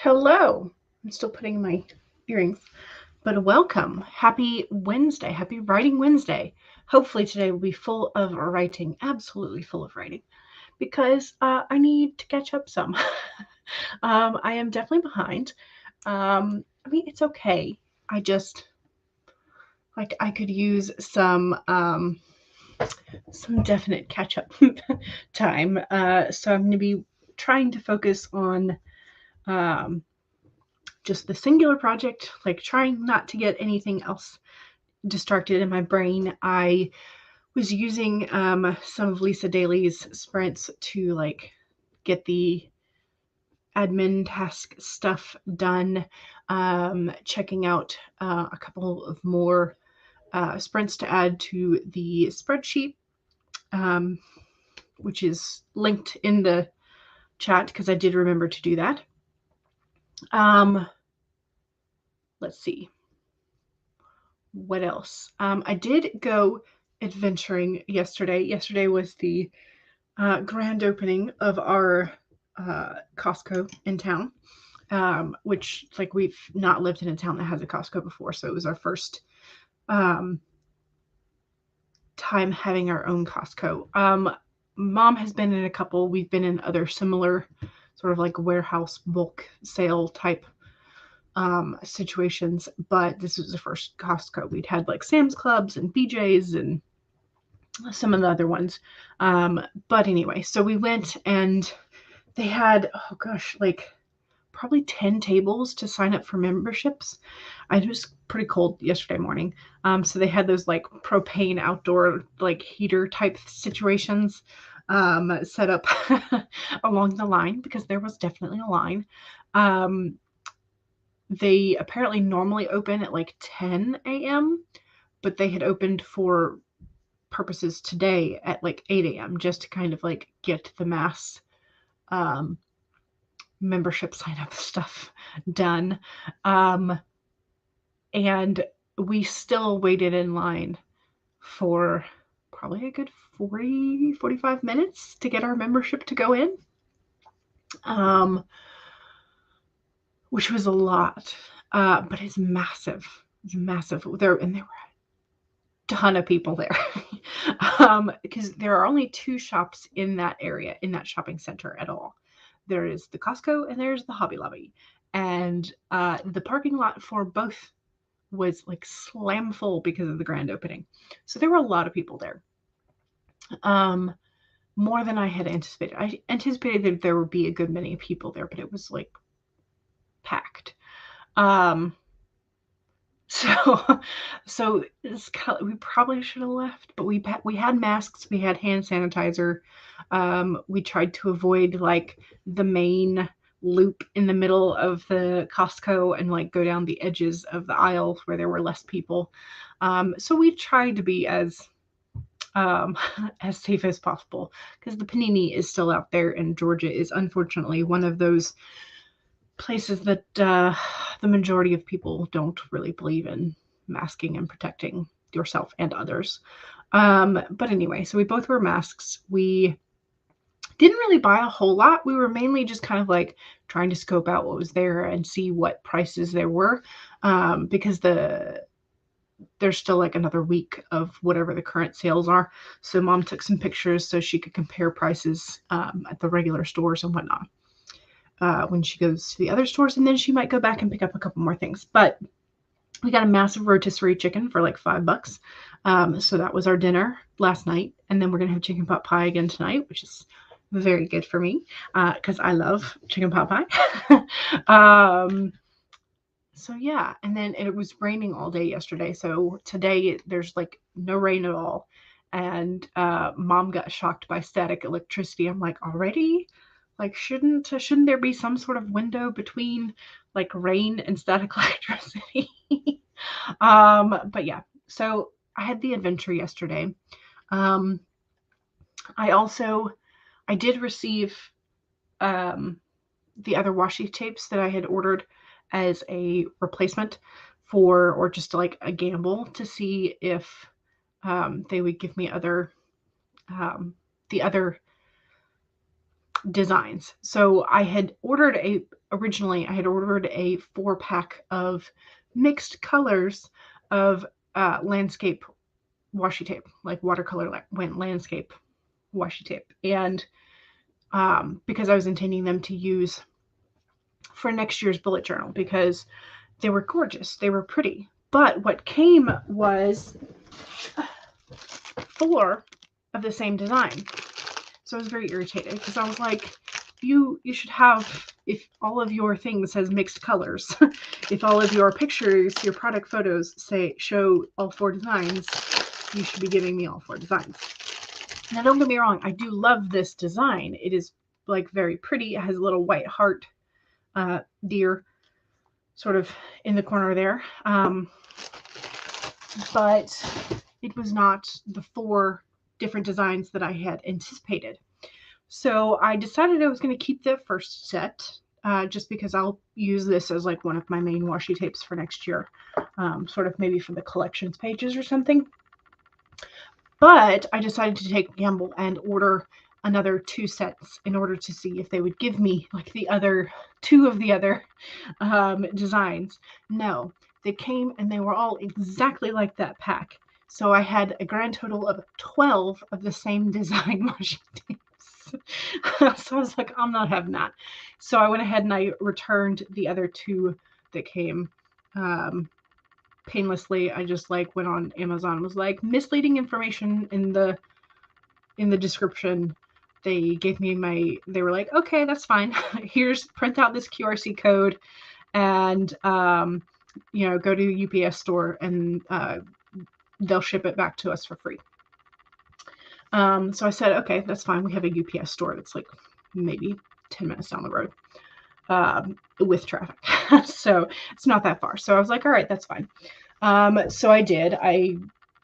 Hello. I'm still putting in my earrings, but welcome. Happy Wednesday. Happy Writing Wednesday. Hopefully today will be full of writing, absolutely full of writing, because I need to catch up some. I am definitely behind. It's okay. I just I could use some definite catch up time. So I'm going to be trying to focus on um, just the singular project, like trying not to get anything else distracted in my brain. I was using some of Lisa Daly's sprints to get the admin task stuff done, checking out a couple of more sprints to add to the spreadsheet, which is linked in the chat because I did remember to do that. Let's see. What else? I did go adventuring yesterday. Yesterday was the grand opening of our Costco in town, which we've not lived in a town that has a Costco before, so it was our first time having our own Costco. Mom has been in a couple. We've been in other similar sort of warehouse bulk sale type situations, but this was the first Costco. We'd had Sam's Clubs and BJ's and some of the other ones. But anyway, so we went and they had, oh gosh, probably 10 tables to sign up for memberships. It was pretty cold yesterday morning. So they had those propane outdoor heater type situations set up along the line because there was definitely a line. They apparently normally open at 10 a.m., but they had opened for purposes today at 8 a.m. just to kind of get the mass membership sign up stuff done. And we still waited in line for probably a good 45 minutes to get our membership to go in. Which was a lot, but it's massive. It's massive. There were a ton of people there because there are only two shops in that area, in that shopping center at all. There is the Costco and there's the Hobby Lobby, and the parking lot for both was slam full because of the grand opening. So there were a lot of people there. More than I had anticipated. I anticipated that there would be a good many people there, but it was packed. So we probably should have left, but we had masks, we had hand sanitizer. We tried to avoid the main loop in the middle of the Costco and go down the edges of the aisles where there were less people. So we tried to be as safe as possible because the panini is still out there, and Georgia is unfortunately one of those places that the majority of people don't really believe in masking and protecting yourself and others. But anyway, so we both wore masks. We didn't really buy a whole lot. We were mainly just kind of trying to scope out what was there and see what prices there were, because there's still another week of whatever the current sales are. So Mom took some pictures so she could compare prices at the regular stores and whatnot. When she goes to the other stores, and then she might go back and pick up a couple more things. But we got a massive rotisserie chicken for $5. So that was our dinner last night, and then we're gonna have chicken pot pie again tonight, which is very good for me because I love chicken pot pie. So yeah, and then it was raining all day yesterday. So today there's no rain at all, and Mom got shocked by static electricity. I'm already? Shouldn't there be some sort of window between rain and static electricity? But yeah, so I had the adventure yesterday. I did receive the other washi tapes that I had ordered as a replacement for, or just a gamble to see if they would give me the other designs. So I had ordered originally I had ordered a 4-pack of mixed colors of landscape washi tape, like watercolor landscape washi tape. And because I was intending them to use for next year's bullet journal, because they were gorgeous, they were pretty. But what came was 4 of the same design. So I was very irritated because I was like, you should have, if all of your things has mixed colors, if all of your pictures, your product photos show all 4 designs, you should be giving me all 4 designs. Now, don't get me wrong, I do love this design. It is like very pretty. It has a little white heart deer sort of in the corner there. But it was not the 4 different designs that I had anticipated. So I decided I was going to keep the first set, just because I'll use this as like one of my main washi tapes for next year, sort of maybe for the collections pages or something. But I decided to take a gamble and order another 2 sets in order to see if they would give me like the other 2 of the other designs. No, they came and they were all exactly like that pack. So I had a grand total of 12 of the same design washi tapes. So I was like, I'm not having that. So I went ahead and I returned the other 2 that came painlessly. I just like went on Amazon and was like, misleading information in the description. They gave me they were like, okay, that's fine. Here's, print out this QRC code and go to UPS store and they'll ship it back to us for free. So I said, okay, that's fine. We have a UPS store that's like maybe 10 minutes down the road with traffic. So it's not that far. So I was like, all right, that's fine. So I did.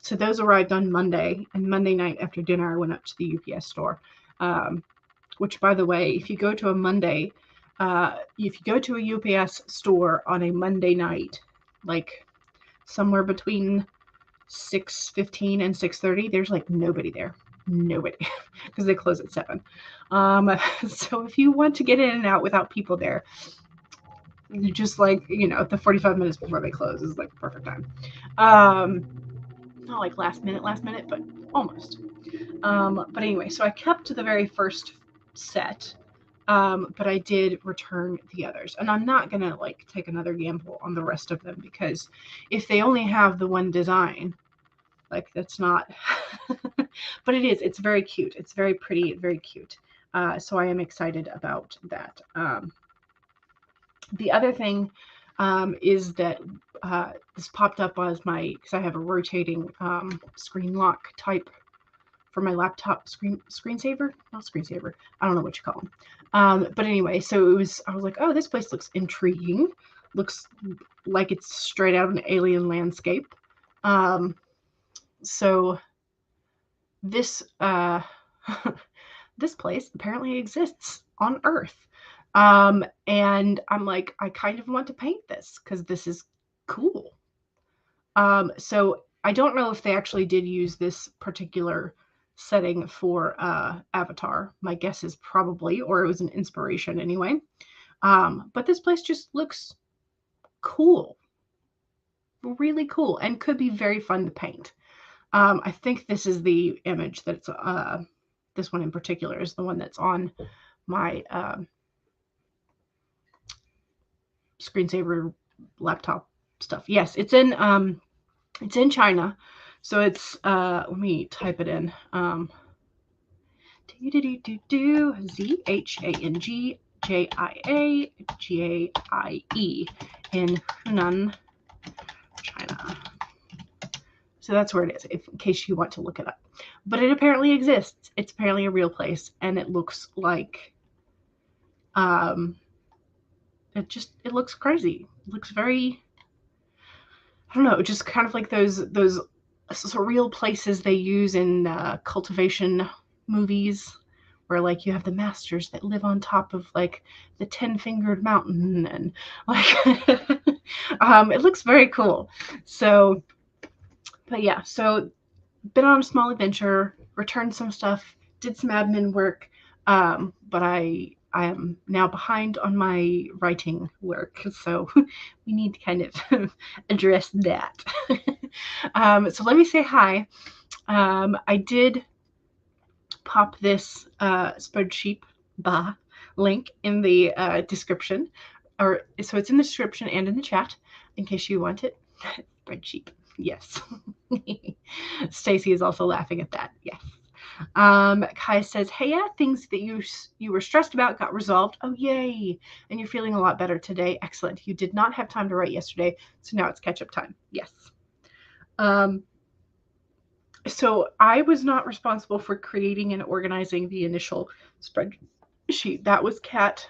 So those arrived on Monday, and Monday night after dinner, I went up to the UPS store, which, by the way, if you go to a Monday, if you go to a UPS store on a Monday night, like somewhere between 6:15 and 6:30, there's like nobody there. Nobody, because they close at 7. So if you want to get in and out without people there, you just like, the 45 minutes before they close is like the perfect time. Not like last minute, but almost. But anyway, so I kept the very first set, but I did return the others, and I'm not gonna like take another gamble on the rest of them, because if they only have the one design, like that's not. But it's very cute. It's very pretty, very cute. So I am excited about that. The other thing is that this popped up as because I have a rotating screen lock type for my laptop screensaver. Not screensaver. I don't know what you call them. But anyway, so I was like, oh, this place looks intriguing. Looks like it's straight out of an alien landscape. So this this place apparently exists on Earth. And I'm like, I kind of want to paint this because this is cool. So I don't know if they actually did use this particular setting for Avatar. My guess is probably, or it was an inspiration anyway. But this place just looks cool. Really cool, and could be very fun to paint. I think this is the image that's this one in particular is the one that's on my screensaver laptop stuff. Yes, it's in China. So it's let me type it in. ZHANGJIAGAIE in Hunan, China. So that's where it is, in case you want to look it up. But it apparently exists. It's apparently a real place, and it looks like it looks crazy. It looks very, I don't know, just kind of like those surreal places they use in cultivation movies, where like you have the masters that live on top of like the 10-fingered mountain, and like it looks very cool. So, but yeah, so been on a small adventure, returned some stuff, did some admin work, but I I am now behind on my writing work, so we need to kind of address that. So let me say hi. I did pop this spreadsheet link in the description, so it's in the description and in the chat in case you want it. Spreadsheet, yes. Stacy is also laughing at that. Yes. Kai says, hey, yeah, things that you were stressed about got resolved. Oh, yay. And you're feeling a lot better today. Excellent. You did not have time to write yesterday, so now it's catch-up time. Yes. So I was not responsible for creating and organizing the initial spreadsheet. That was Cat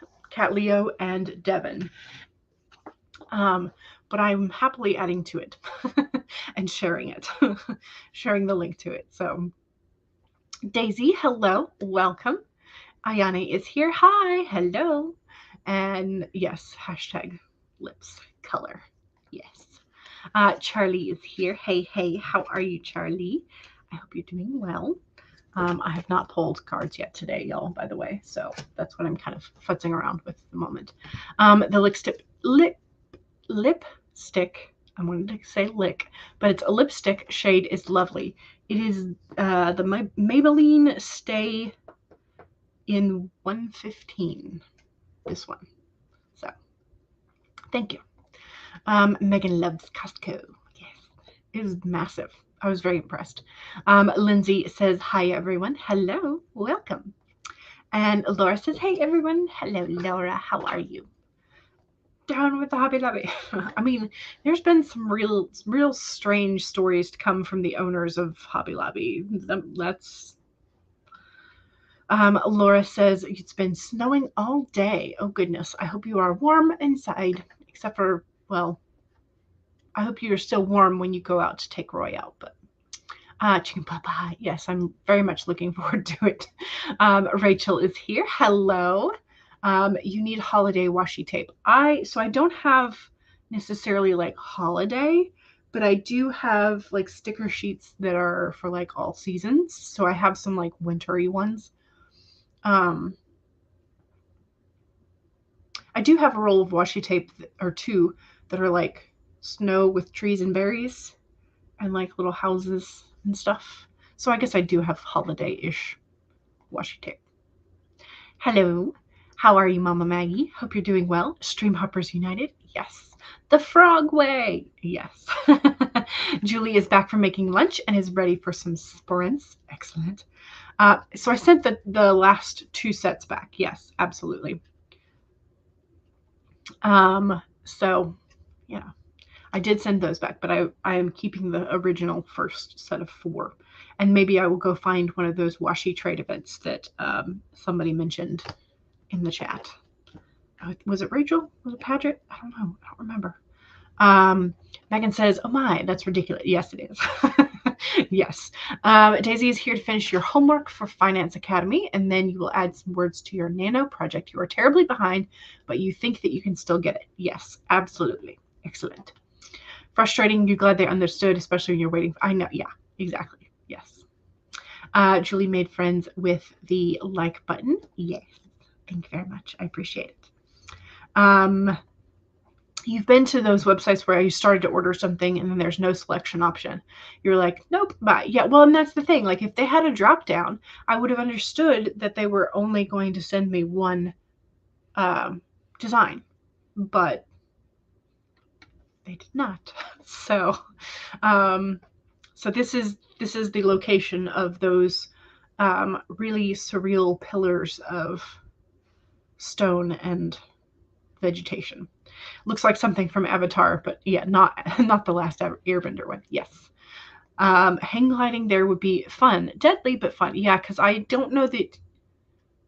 Leo, and Devin. But I'm happily adding to it and sharing it, sharing the link to it. So Daisy, hello, welcome. Ayane is here. Hi, hello. And yes, hashtag lips color. Yes. Charlie is here. Hey, how are you, Charlie? I hope you're doing well. I have not pulled cards yet today, y'all, by the way. So that's what I'm kind of futzing around with at the moment. The lipstick, I wanted to say lick, but it's a lipstick shade, is lovely. It is the Maybelline Stay in 115, this one. So thank you. Megan loves Costco. Yes, it is massive. I was very impressed. Lindsay says, hi, everyone. Hello, welcome. And Laura says, hey, everyone. Hello, Laura. How are you? Down with the Hobby Lobby. I mean, there's been some real strange stories to come from the owners of Hobby Lobby. Laura says, it's been snowing all day. Oh, goodness. I hope you are warm inside, except for, well, I hope you're still warm when you go out to take Roy out. But chicken pot pie. Yes, I'm very much looking forward to it. Rachel is here. Hello. You need holiday washi tape. So I don't have necessarily like holiday, but I do have like sticker sheets that are for like all seasons. So I have some like wintry ones. I do have a roll of washi tape or two that are like snow with trees and berries and like little houses and stuff. So I guess I do have holiday-ish washi tape. Hello. How are you, Mama Maggie? Hope you're doing well. Stream Hoppers United? Yes. The Frog Way? Yes. Julie is back from making lunch and is ready for some sporins. Excellent. So I sent the last two sets back. Yes, absolutely. So, yeah. I did send those back, but I am keeping the original first set of 4. And maybe I will go find one of those washi trade events that somebody mentioned in the chat. Was it Rachel? Was it Patrick? I don't know. I don't remember. Megan says, oh my, that's ridiculous. Yes, it is. Yes. Daisy is here to finish your homework for Finance Academy, and then you will add some words to your Nano project. You are terribly behind, but you think that you can still get it. Yes, absolutely. Excellent. Frustrating. You're glad they understood, especially when you're waiting. I know. Yeah, exactly. Yes. Julie made friends with the like button. Yes. Thank you very much. I appreciate it. You've been to those websites where you started to order something and then there's no selection option. You're like, nope, bye. Yeah, well, and that's the thing. Like, if they had a drop down, I would have understood that they were only going to send me one design, but they did not. So, so this is the location of those really surreal pillars of stone and vegetation. Looks like something from Avatar, but yeah, not the last Airbender one. Yes. Hang gliding there would be fun. Deadly, but fun. Yeah, because I don't know that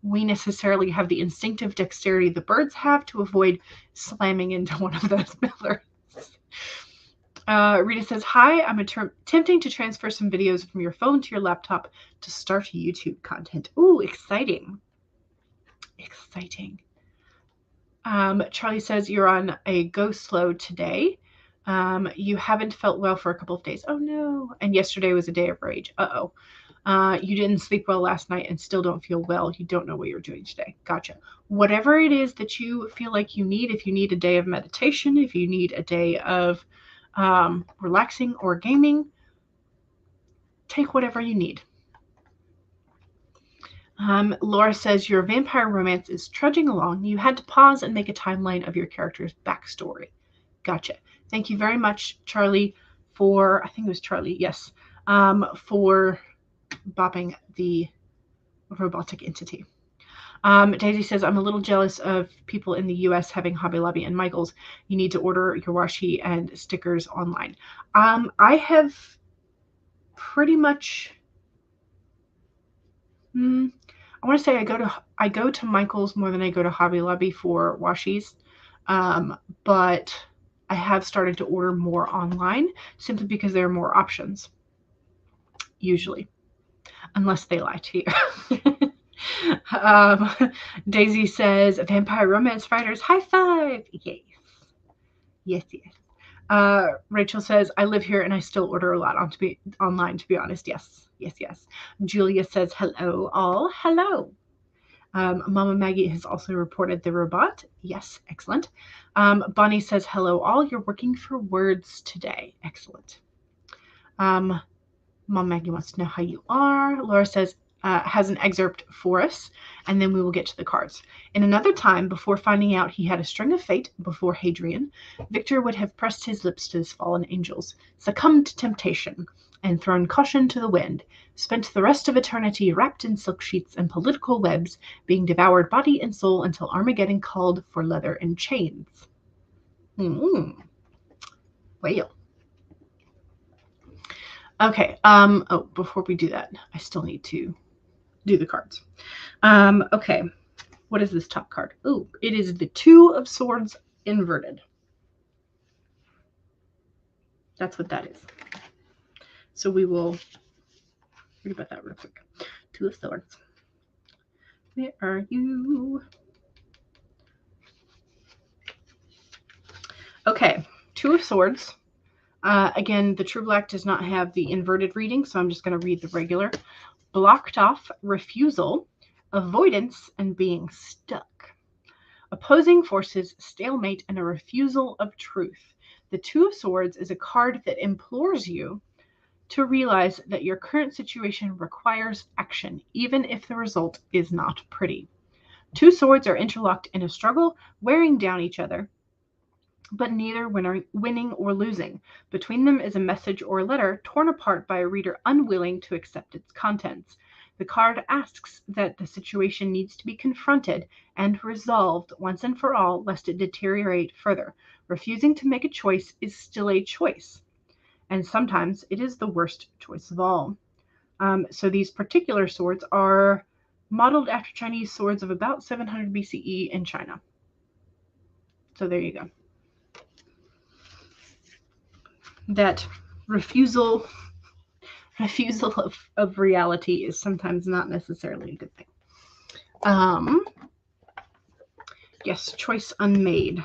we necessarily have the instinctive dexterity the birds have to avoid slamming into one of those pillars. Rita says, hi, I'm attempting to transfer some videos from your phone to your laptop to start YouTube content. Ooh, exciting. Exciting. Charlie says, you're on a go slow today. You haven't felt well for a couple of days. Oh, no. And yesterday was a day of rage. Uh-oh. You didn't sleep well last night and still don't feel well. You don't know what you're doing today. Gotcha. Whatever it is that you feel like you need, if you need a day of meditation, if you need a day of relaxing or gaming, take whatever you need. Laura says, your vampire romance is trudging along. You had to pause and make a timeline of your character's backstory. Gotcha. Thank you very much, Charlie, for, I think it was Charlie, yes, for bopping the robotic entity. Daisy says, I'm a little jealous of people in the US having Hobby Lobby and Michael's. You need to order your washi and stickers online. I have pretty much... I want to say I go to Michael's more than I go to Hobby Lobby for washis, but I have started to order more online simply because there are more options, usually, unless they lie to you. Daisy says, vampire romance writers, high five! Yes. Yes, yes. Rachel says, I live here and I still order a lot online, to be honest. Yes. Yes, yes. Julia says, hello, all. Hello. Mama Maggie has also reported the robot. Yes, excellent. Bonnie says, hello, all. You're working for words today. Excellent. Mama Maggie wants to know how you are. Laura says, has an excerpt for us, and then we will get to the cards. In another time, before finding out he had a string of fate before Hadrian, Victor would have pressed his lips to his fallen angels, succumbed to temptation, and thrown caution to the wind, spent the rest of eternity wrapped in silk sheets and political webs, being devoured body and soul until Armageddon called for leather and chains. Well. Okay, oh, before we do that, I still need to do the cards. Okay, what is this top card? Oh, it is the Two of Swords inverted. That's what that is. So we will read about that real quick. Two of Swords. Where are you? Okay, Two of Swords. Again, the True Black does not have the inverted reading, so I'm just going to read the regular. Blocked off, refusal, avoidance, and being stuck. Opposing forces, stalemate, and a refusal of truth. The Two of Swords is a card that implores you to realize that your current situation requires action, even if the result is not pretty. Two swords are interlocked in a struggle, wearing down each other, but neither winning or losing. Between them is a message or letter torn apart by a reader unwilling to accept its contents. The card asks that the situation needs to be confronted and resolved once and for all, lest it deteriorate further. Refusing to make a choice is still a choice, and sometimes it is the worst choice of all. So these particular swords are modeled after Chinese swords of about 700 BCE in China. So there you go. That refusal of reality is sometimes not necessarily a good thing. Yes, choice unmade.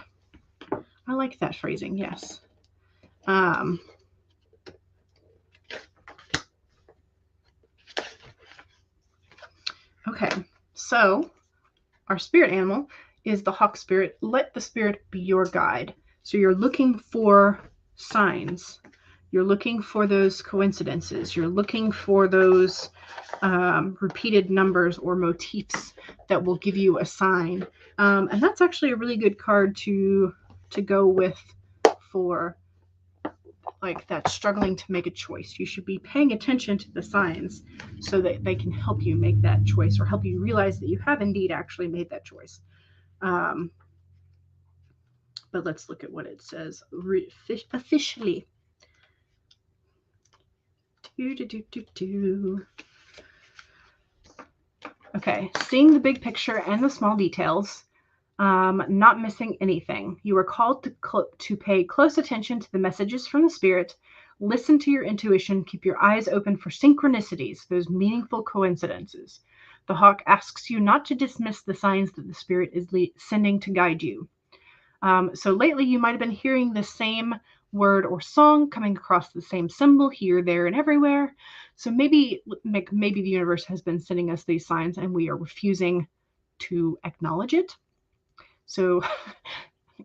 I like that phrasing, yes. Okay, so our spirit animal is the hawk spirit. Let the spirit be your guide. So you're looking for signs. You're looking for those coincidences. You're looking for those repeated numbers or motifs that will give you a sign. And that's actually a really good card to go with for like that struggling to make a choice. You should be paying attention to the signs so that they can help you make that choice or help you realize that you have indeed actually made that choice. But let's look at what it says officially. Okay, seeing the big picture and the small details, not missing anything. You are called to pay close attention to the messages from the spirit, listen to your intuition, keep your eyes open for synchronicities, those meaningful coincidences. The hawk asks you not to dismiss the signs that the spirit is sending to guide you. So lately you might have been hearing the same word or song coming across the same symbol here, there, and everywhere. So maybe the universe has been sending us these signs and we are refusing to acknowledge it. So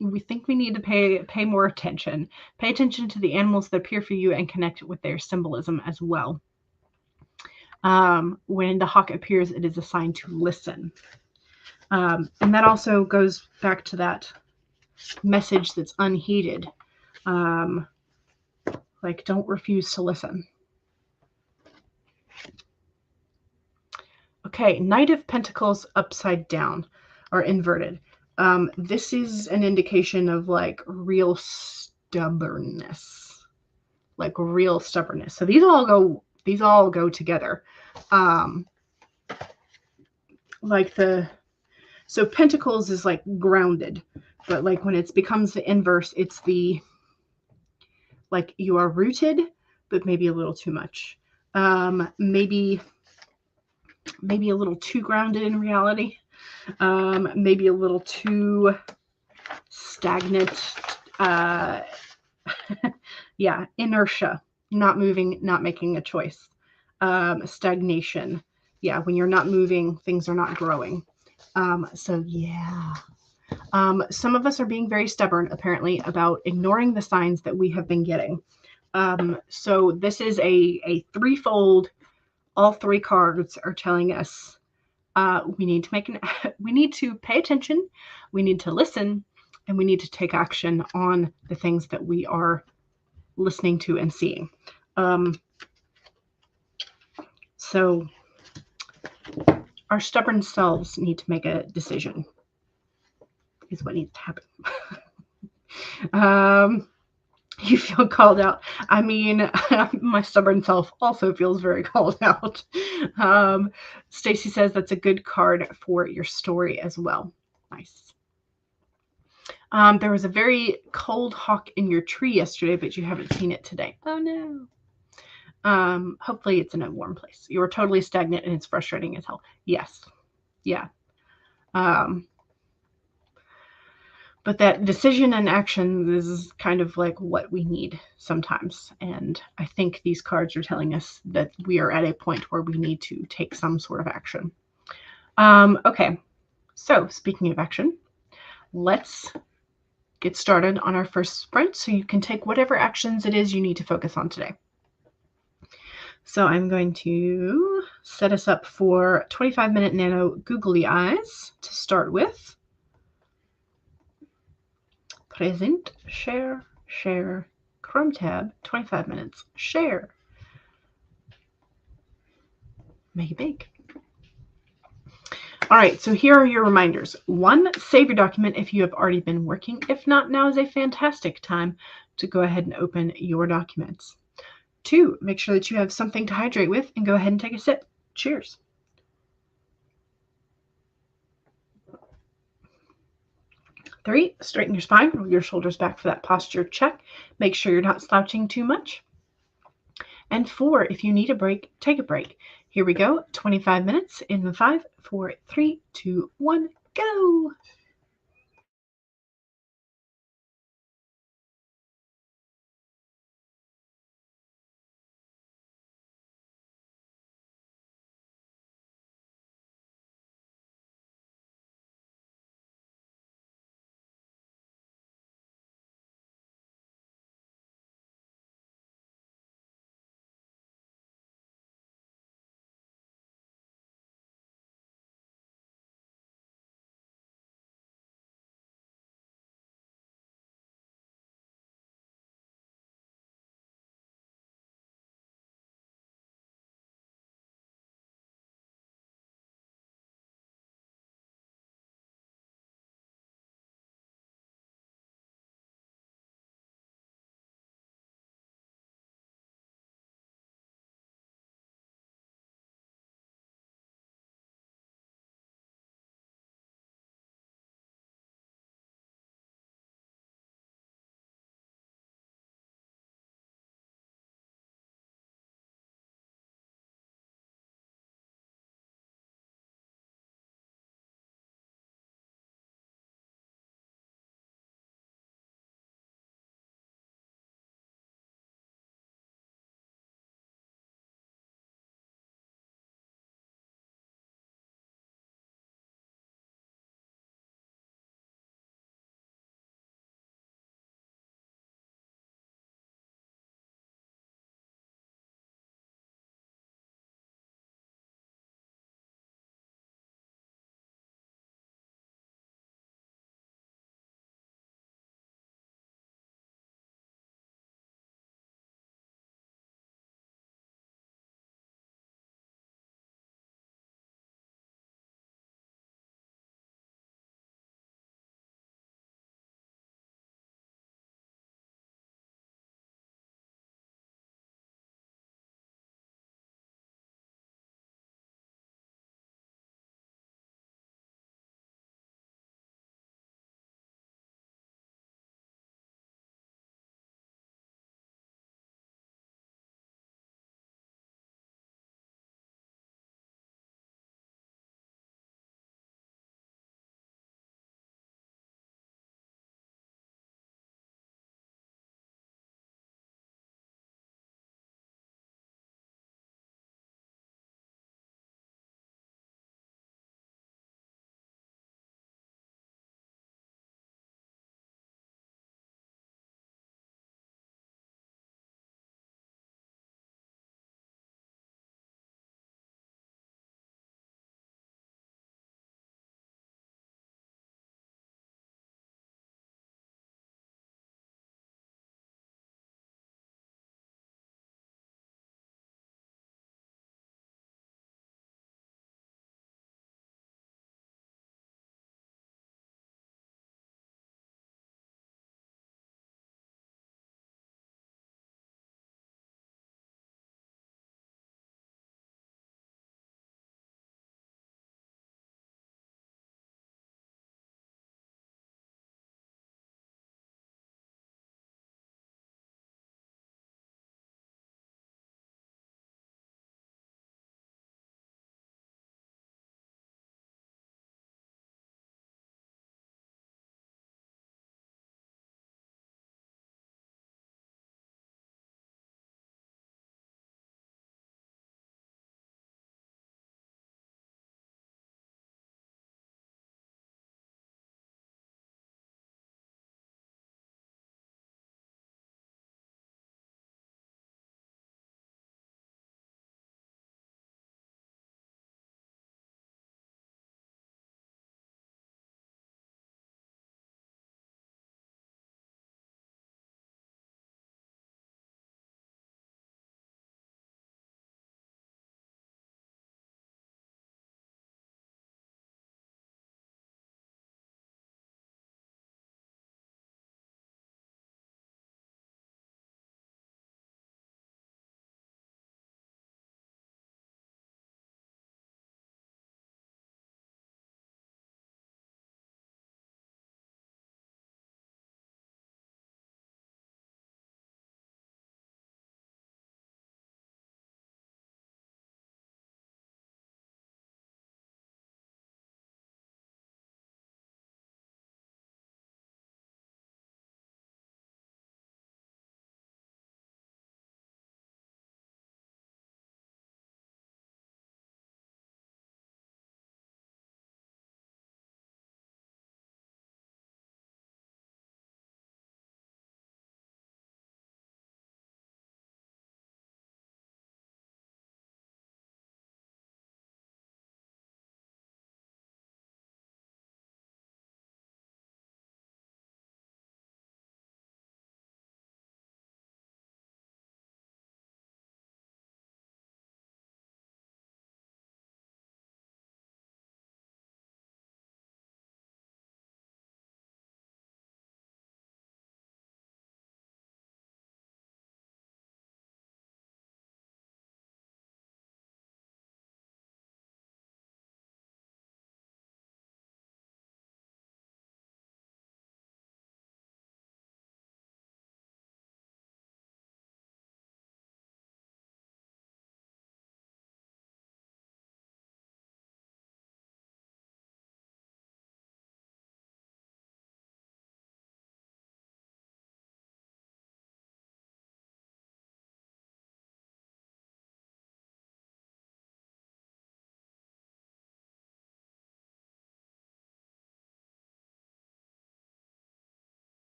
we think we need to pay more attention. Pay attention to the animals that appear for you and connect with their symbolism as well. When the hawk appears, it is a sign to listen. And that also goes back to that message that's unheeded. Like, don't refuse to listen. Okay, Knight of Pentacles upside down or inverted. This is an indication of like real stubbornness. Like real stubbornness. So these all go together. So Pentacles is like grounded, but like when it becomes the inverse, it's the like you are rooted, but maybe a little too much. Maybe a little too grounded in reality. Maybe a little too stagnant. Yeah, inertia, not moving, not making a choice. Stagnation. Yeah, when you're not moving, things are not growing. So yeah. Some of us are being very stubborn, apparently, about ignoring the signs that we have been getting. So this is a threefold. All three cards are telling us we need to pay attention, we need to listen, and we need to take action on the things that we are listening to and seeing. So our stubborn selves need to make a decision, is what needs to happen. You feel called out. I mean, my stubborn self also feels very called out. Stacy says that's a good card for your story as well. Nice. There was a very cold hawk in your tree yesterday, but you haven't seen it today. Oh no. Hopefully it's in a warm place. You were totally stagnant and it's frustrating as hell. Yes. Yeah. But that decision and action is kind of like what we need sometimes. And I think these cards are telling us that we are at a point where we need to take some sort of action. Okay. So speaking of action, let's get started on our first sprint so you can take whatever actions it is you need to focus on today. So I'm going to set us up for 25-minute nano googly eyes to start with. Present, share, Chrome tab, 25 minutes, share. Make it big. All right, so here are your reminders. 1, save your document if you have already been working. If not, now is a fantastic time to go ahead and open your documents. 2, make sure that you have something to hydrate with and go ahead and take a sip. Cheers. 3, straighten your spine, roll your shoulders back for that posture check. Make sure you're not slouching too much. And 4, if you need a break, take a break. Here we go, 25 minutes in the 5, 4, 3, 2, 1, go.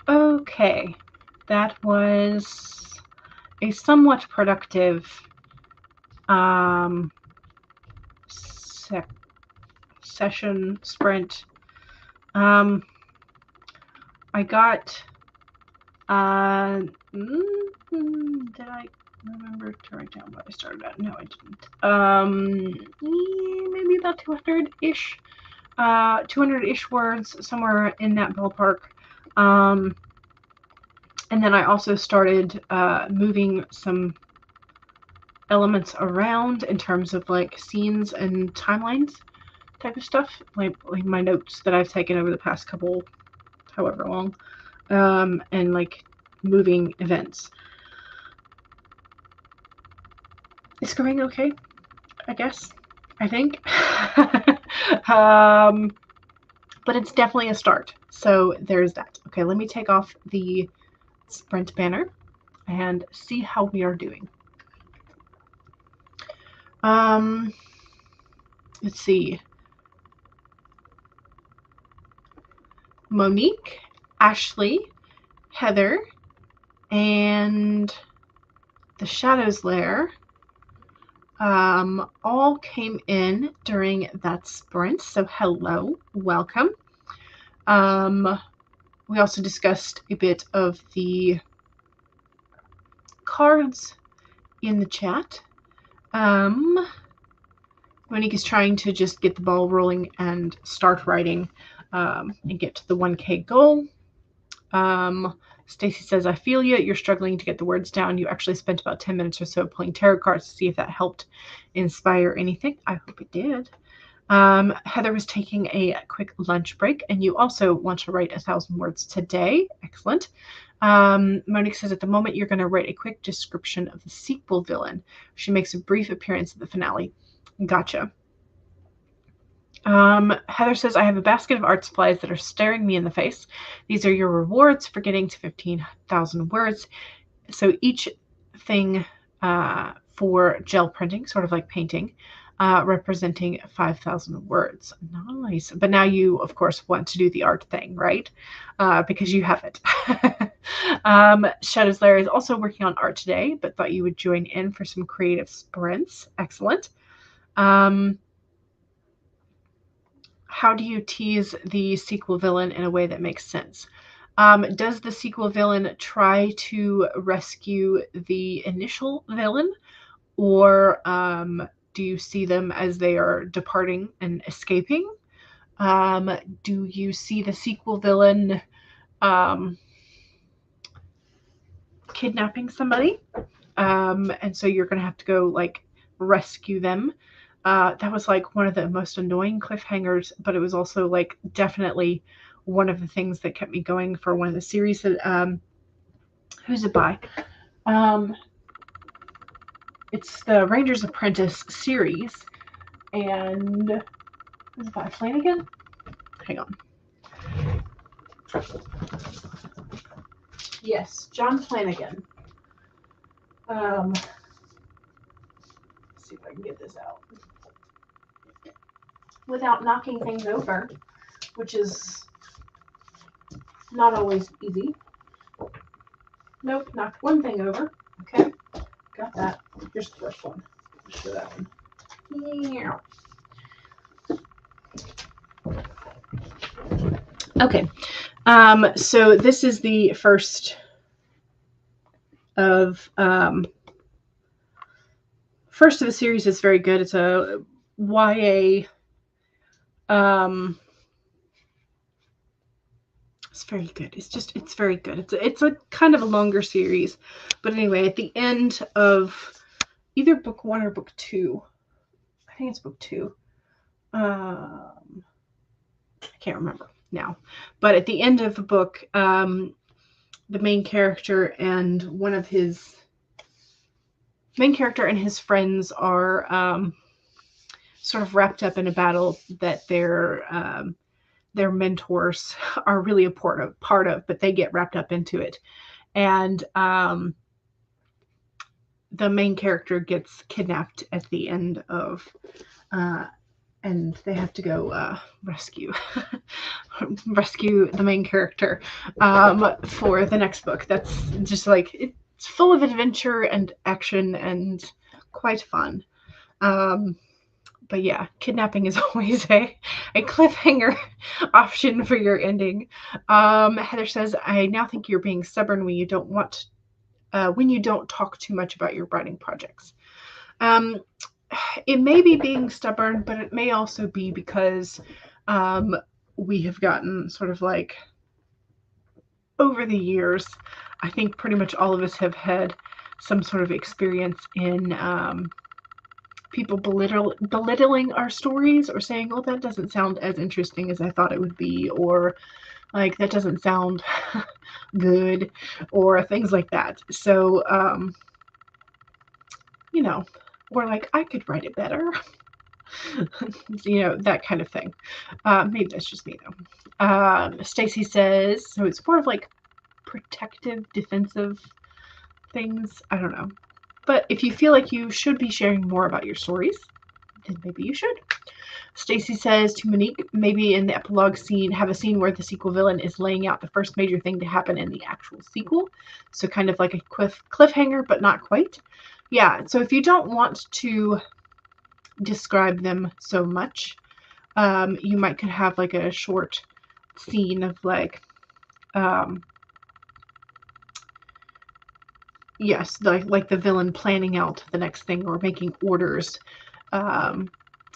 Okay, that was a somewhat productive session sprint. I got, did I remember to write down what I started at? No, I didn't. Maybe about 200-ish, 200-ish words, somewhere in that ballpark. And then I also started moving some elements around in terms of like scenes and timelines type of stuff, like my notes that I've taken over the past couple, however long, and like moving events. It's going okay, I guess. I think. But it's definitely a start. So there's that. Okay, let me take off the sprint banner and see how we are doing. Let's see. Monique, Ashley, Heather, and the Shadows Lair all came in during that sprint. So hello, welcome. We also discussed a bit of the cards in the chat. Monique is trying to just get the ball rolling and start writing and get to the 1K goal. Stacy says, I feel you. You're struggling to get the words down. You actually spent about 10 minutes or so pulling tarot cards to see if that helped inspire anything. I hope it did. Heather was taking a quick lunch break, and you also want to write 1,000 words today. Excellent. Monique says, at the moment, you're going to write a quick description of the sequel villain. She makes a brief appearance at the finale. Gotcha. Heather says, I have a basket of art supplies that are staring me in the face. These are your rewards for getting to 15,000 words. So each thing for gel printing, sort of like painting, representing 5,000 words. Nice. But now you, of course, want to do the art thing, right? Because you have it. Shadows Lair is also working on art today, but thought you would join in for some creative sprints. Excellent. How do you tease the sequel villain in a way that makes sense? Does the sequel villain try to rescue the initial villain, or do you see them as they are departing and escaping? Do you see the sequel villain kidnapping somebody? And so you're going to have to go like rescue them. That was like one of the most annoying cliffhangers, but it was also like definitely one of the things that kept me going for one of the series that, who's it by? It's the Ranger's Apprentice series, and is it by Flanagan? Hang on. Yes, John Flanagan. Let's see if I can get this out without knocking things over, which is not always easy. Nope, knocked one thing over. Okay, got that. Here's the first one. Let's show that one. Yeah. Okay, so this is the first of the series. It's very good. It's a YA. It's very good. It's very good. It's a kind of a longer series, but anyway, at the end of either book 1 or book 2, I think it's book 2. I can't remember now, but at the end of the book, the main character and his friends are sort of wrapped up in a battle that their mentors are really a part of, but they get wrapped up into it. And the main character gets kidnapped at the end of and they have to go rescue the main character for the next book. That's just like, it's full of adventure and action and quite fun. But yeah, kidnapping is always a cliffhanger option for your ending. Heather says, I now think you're being stubborn when you don't talk too much about your writing projects. It may be being stubborn, but it may also be because we have gotten sort of like, over the years, I think pretty much all of us have had some sort of experience in people belittling our stories, or saying, oh, that doesn't sound as interesting as I thought it would be, or like, that doesn't sound good, or things like that. So, you know, or like, I could write it better. You know, that kind of thing. Maybe that's just me though. Stacy says, so it's more of like protective, defensive things. I don't know. But if you feel like you should be sharing more about your stories, then maybe you should. Stacy says to Monique, maybe in the epilogue scene, have a scene where the sequel villain is laying out the first major thing to happen in the actual sequel. So kind of like a cliffhanger, but not quite. Yeah, so if you don't want to describe them so much, you could have like a short scene of like, yes, like the villain planning out the next thing, or making orders,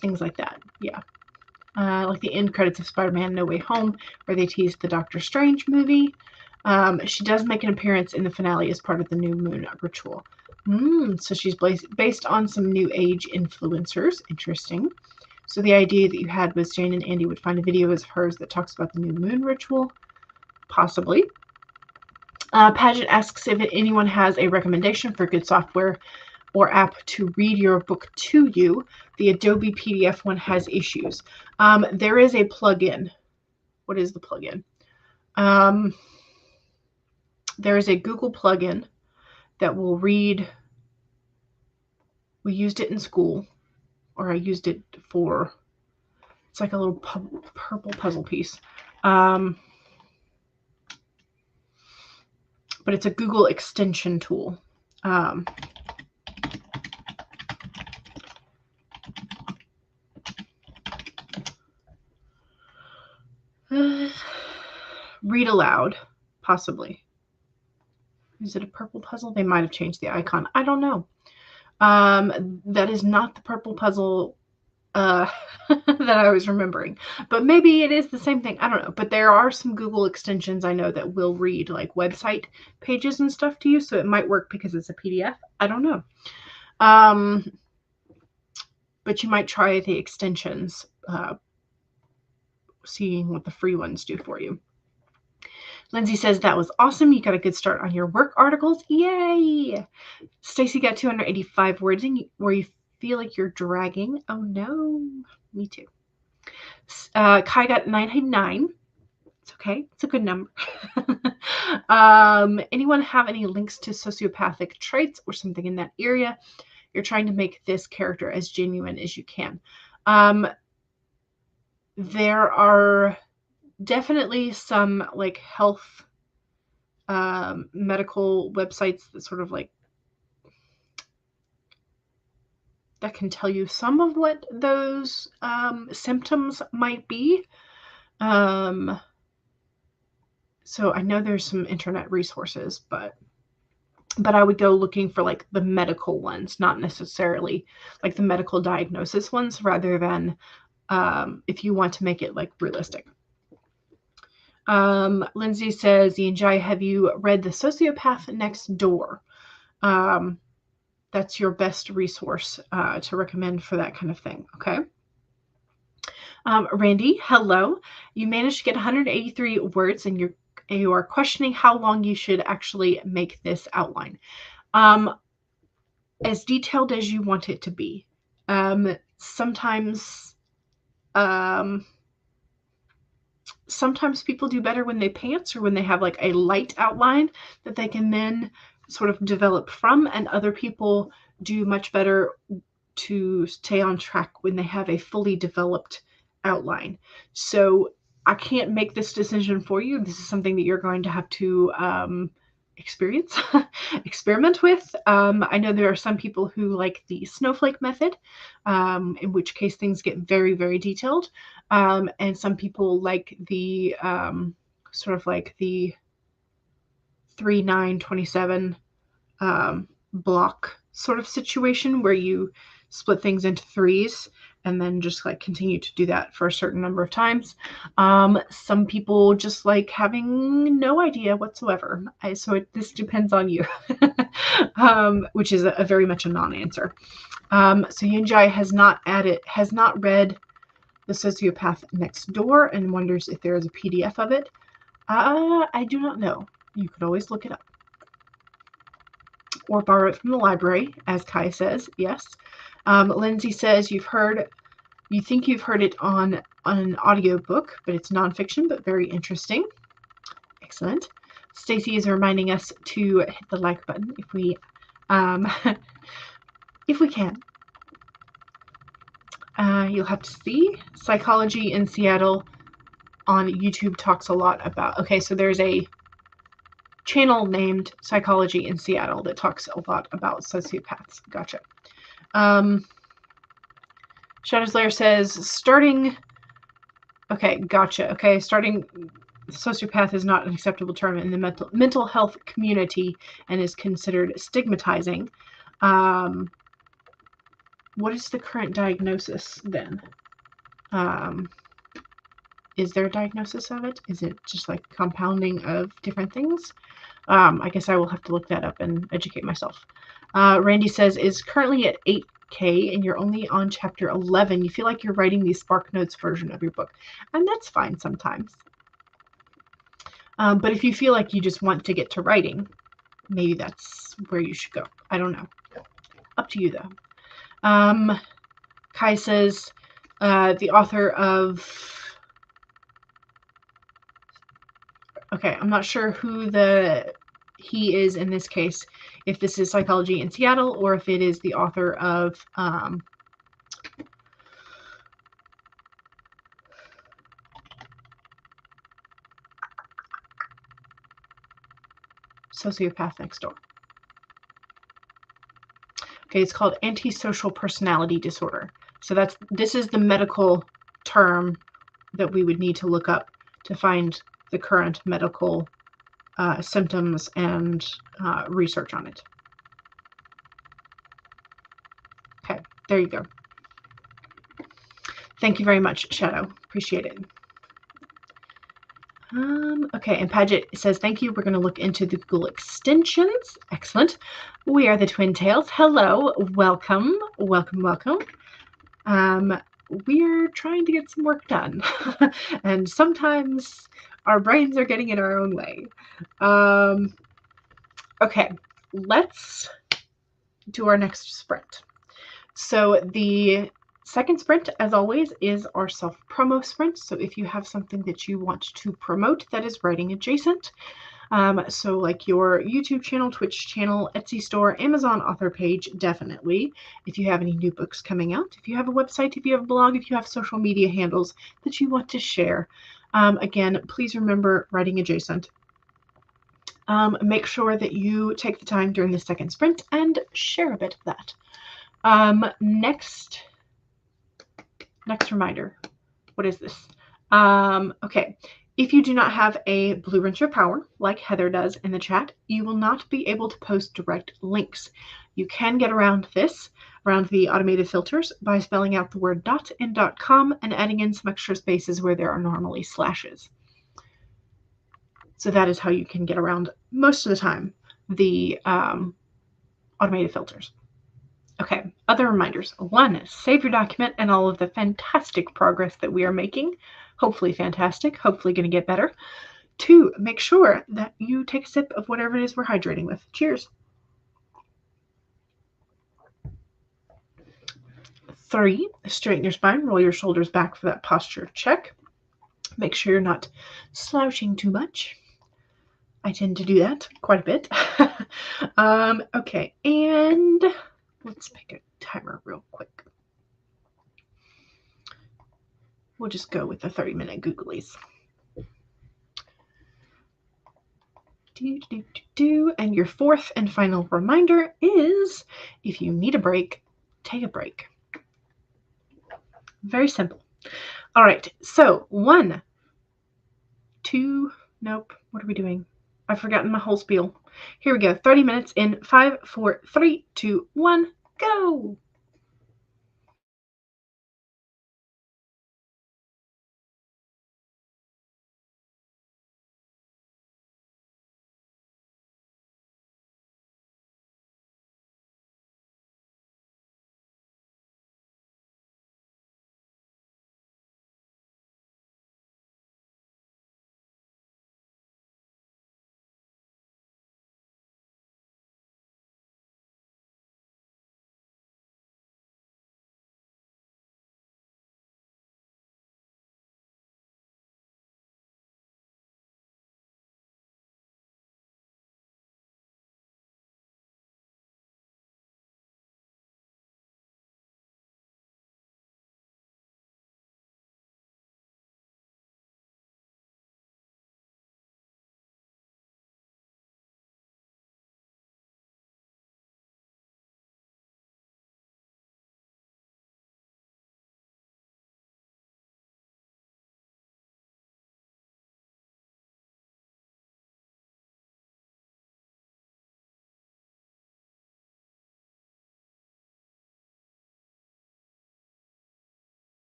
things like that. Yeah. Like the end credits of Spider-Man No Way Home, where they teased the Doctor Strange movie. She does make an appearance in the finale as part of the new moon ritual. So she's based on some new age influencers. Interesting. So the idea that you had was Jane and Andy would find a video of hers that talks about the new moon ritual. Possibly. Paget asks if anyone has a recommendation for good software or app to read your book to you. The Adobe PDF one has issues. There is a plugin. What is the plugin? There is a Google plugin that will read. We used it in school, or I used it for, it's like a little purple puzzle piece. But it's a Google extension tool. Read aloud, possibly. Is it a purple puzzle? They might have changed the icon. I don't know. That is not the purple puzzle that I was remembering. But maybe it is the same thing. I don't know. But there are some Google extensions I know that will read like website pages and stuff to you. So it might work because it's a PDF. I don't know. But you might try the extensions, seeing what the free ones do for you. Lindsay says, that was awesome. You got a good start on your work articles. Yay! Stacy got 285 words in where you feel like you're dragging. Oh, no. Me too. Kai got 99. It's okay. It's a good number. Anyone have any links to sociopathic traits or something in that area? You're trying to make this character as genuine as you can. There are definitely some like health medical websites that sort of like that can tell you some of what those symptoms might be. So I know there's some internet resources, but I would go looking for like the medical ones, not necessarily like the medical diagnosis ones, rather than if you want to make it like realistic. Lindsay says, Yinjai, have you read The Sociopath Next Door? That's your best resource to recommend for that kind of thing. Okay. Randy, hello. You managed to get 183 words, and you are questioning how long you should actually make this outline. As detailed as you want it to be. Sometimes people do better when they pants, or when they have like a light outline that they can then sort of develop from, and other people do much better to stay on track when they have a fully developed outline. So I can't make this decision for you. This is something that you're going to have to experiment with. I know there are some people who like the snowflake method, in which case things get very, very detailed. And some people like the sort of like the 3, 9, 27 block sort of situation where you split things into threes and then just like continue to do that for a certain number of times. Some people just like having no idea whatsoever. This depends on you, which is a very much a non-answer. So Yunjai has not read The Sociopath Next Door and wonders if there is a PDF of it. I do not know. You could always look it up. Or borrow it from the library, as Kai says, yes. Lindsay says you think you've heard it on an audiobook, but it's nonfiction, but very interesting. Excellent. Stacy is reminding us to hit the like button if we can. You'll have to see. Psychology in Seattle on YouTube talks a lot about, okay, so there's a channel named Psychology in Seattle that talks a lot about sociopaths. Gotcha. Shadow's Lair says starting. Okay, gotcha. Okay, starting. Sociopath is not an acceptable term in the mental health community and is considered stigmatizing. What is the current diagnosis then? Is there a diagnosis of it? Is it just like compounding of different things? I guess I will have to look that up and educate myself. Randy says, is currently at 8K and you're only on chapter 11. You feel like you're writing the Spark Notes version of your book. And that's fine sometimes. But if you feel like you just want to get to writing, maybe that's where you should go. I don't know. Up to you, though. Kai says, the author of... Okay, I'm not sure who he is in this case, if this is Psychology in Seattle or if it is the author of Sociopath Next Door. Okay, it's called antisocial personality disorder. So this is the medical term that we would need to look up to find the current medical symptoms and research on it. Okay, there you go. Thank you very much, Shadow. Appreciate it. Okay, and Paget says, thank you. We're going to look into the Google extensions. Excellent. We are the Twin Tails. Hello. Welcome. Welcome, welcome. We're trying to get some work done. And sometimes our brains are getting in our own way. Okay, let's do our next sprint. So the second sprint, as always, is our self-promo sprint. So if you have something that you want to promote that is writing adjacent, so like your YouTube channel, Twitch channel, Etsy store, Amazon author page, definitely. If you have any new books coming out, if you have a website, if you have a blog, if you have social media handles that you want to share, again, please remember writing adjacent. Make sure that you take the time during the second sprint and share a bit of that. Next reminder. What is this? Okay. If you do not have a Blue Rinse Your Power, like Heather does in the chat, you will not be able to post direct links. You can get around the automated filters, by spelling out the word dot in .com and adding in some extra spaces where there are normally slashes. So that is how you can get around, most of the time, the automated filters. Okay, other reminders. 1, save your document and all of the fantastic progress that we are making. Hopefully fantastic, hopefully going to get better. 2, make sure that you take a sip of whatever it is we're hydrating with. Cheers. 3, straighten your spine, roll your shoulders back for that posture check. Make sure you're not slouching too much. I tend to do that quite a bit. Okay, and let's pick a timer real quick. We'll just go with the 30-minute googlies. And your fourth and final reminder is, if you need a break, take a break. Very simple. All right, so 1, 2, nope, what are we doing? I've forgotten my whole spiel. Here we go, 30 minutes in 5, 4, 3, 2, 1, go!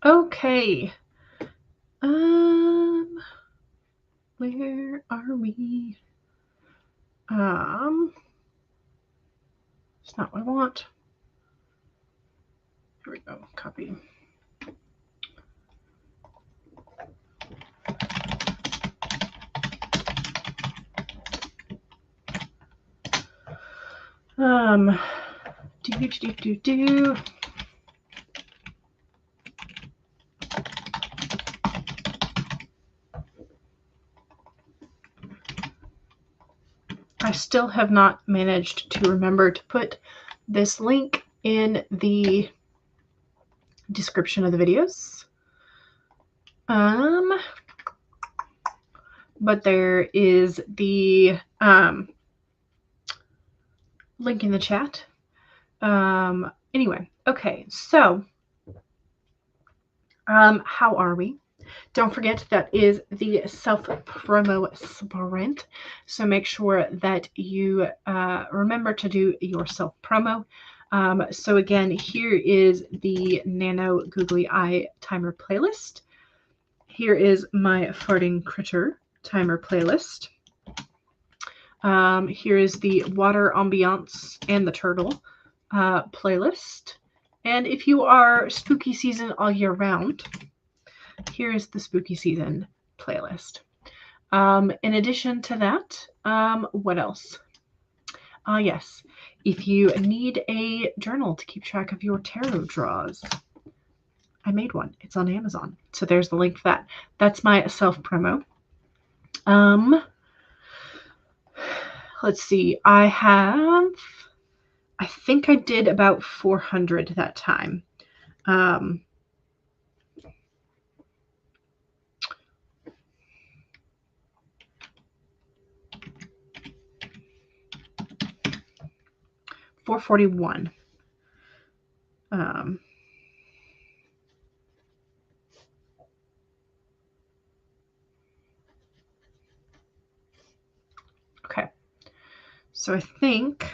Okay. Where are we? It's not what I want. Here we go. Copy. Do. I still have not managed to remember to put this link in the description of the videos. But there is the link in the chat. Anyway, okay, so how are we? Don't forget that is the self-promo sprint. So make sure that you remember to do your self-promo. So again, here is the Nano Googly Eye timer playlist. Here is my farting critter timer playlist. Here is the water ambiance and the turtle playlist. And if you are spooky season all year round, here is the spooky season playlist. In addition to that, what else? Yes, if you need a journal to keep track of your tarot draws, I made one. It's on Amazon. So there's the link for that. That's my self-promo. Let's see. I think I did about 400 that time. $441. Okay. So I think